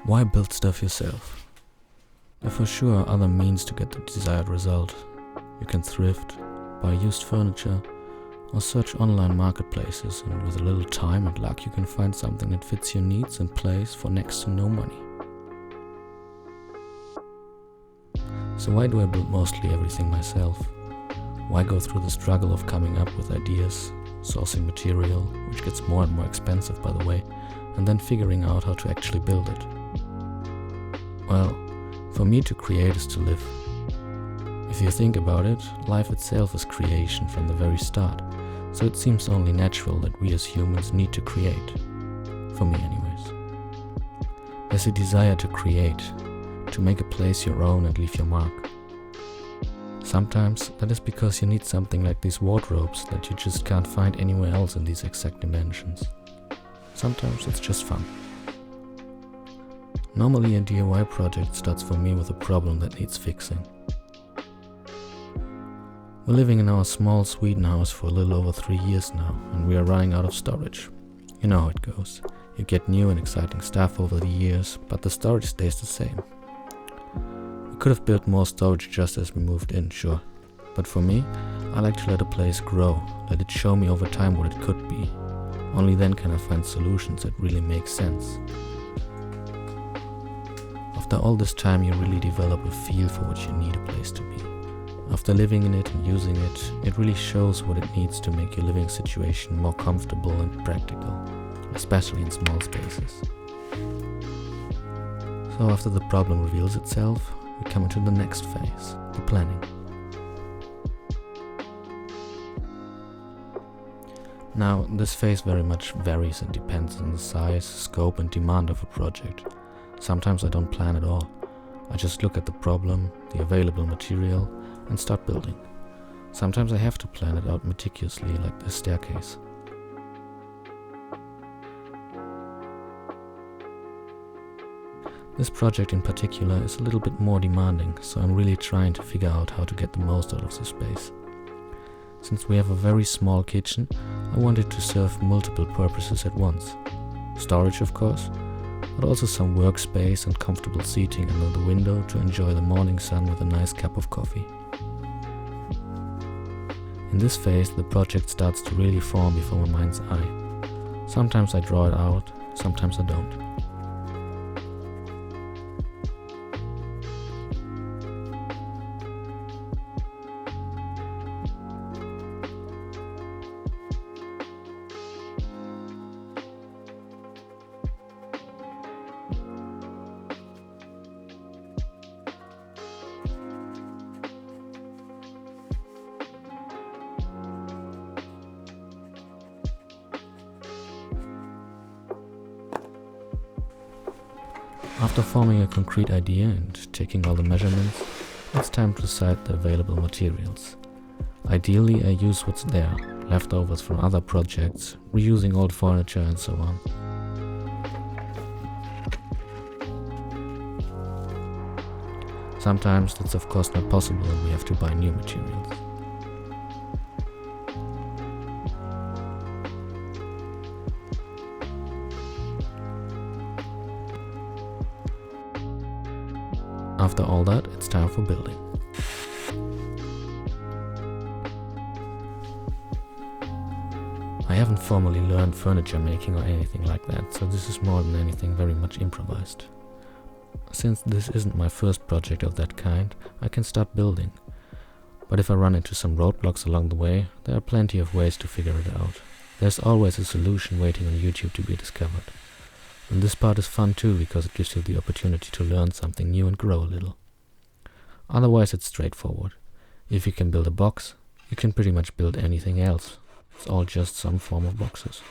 Why build stuff yourself? There are for sure other means to get the desired result. You can thrift, buy used furniture, or search online marketplaces, and with a little time and luck you can find something that fits your needs and place for next to no money. So why do I build mostly everything myself? Why go through the struggle of coming up with ideas, sourcing material, which gets more and more expensive by the way, and then figuring out how to actually build it? Well, for me to create is to live. If you think about it, life itself is creation from the very start, so it seems only natural that we as humans need to create. For me anyways. There's a desire to create, to make a place your own and leave your mark. Sometimes that is because you need something like these wardrobes that you just can't find anywhere else in these exact dimensions. Sometimes it's just fun. Normally a DIY project starts for me with a problem that needs fixing. We're living in our small Sweden house for a little over 3 years now, and we are running out of storage. You know how it goes. You get new and exciting stuff over the years, but the storage stays the same. We could have built more storage just as we moved in, sure. But for me, I like to let a place grow, let it show me over time what it could be. Only then can I find solutions that really make sense. After all this time you really develop a feel for what you need a place to be. After living in it and using it, it really shows what it needs to make your living situation more comfortable and practical, especially in small spaces. So after the problem reveals itself, we come into the next phase, the planning. Now, this phase very much varies and depends on the size, scope and demand of a project. Sometimes I don't plan at all. I just look at the problem, the available material, and start building. Sometimes I have to plan it out meticulously, like this staircase. This project in particular is a little bit more demanding, so I'm really trying to figure out how to get the most out of the space. Since we have a very small kitchen, I wanted to serve multiple purposes at once. Storage, of course, but also some workspace and comfortable seating under the window to enjoy the morning sun with a nice cup of coffee. In this phase, the project starts to really form before my mind's eye. Sometimes I draw it out, sometimes I don't. After forming a concrete idea and taking all the measurements, it's time to decide the available materials. Ideally, I use what's there, leftovers from other projects, reusing old furniture and so on. Sometimes that's of course not possible and we have to buy new materials. After all that, it's time for building. I haven't formally learned furniture making or anything like that, so this is more than anything very much improvised. Since this isn't my first project of that kind, I can start building. But if I run into some roadblocks along the way, there are plenty of ways to figure it out. There's always a solution waiting on YouTube to be discovered. And this part is fun too, because it gives you the opportunity to learn something new and grow a little. Otherwise it's straightforward. If you can build a box, you can pretty much build anything else. It's all just some form of boxes.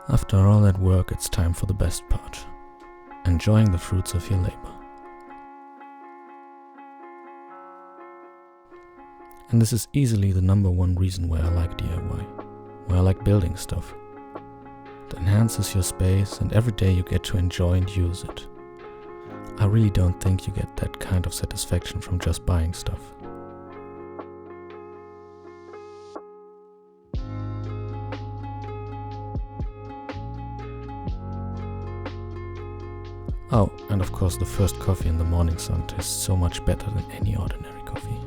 After all that work, it's time for the best part. Enjoying the fruits of your labor. And this is easily the number one reason why I like DIY, why I like building stuff. It enhances your space and every day you get to enjoy and use it. I really don't think you get that kind of satisfaction from just buying stuff. Oh, and of course the first coffee in the morning sun tastes so much better than any ordinary coffee.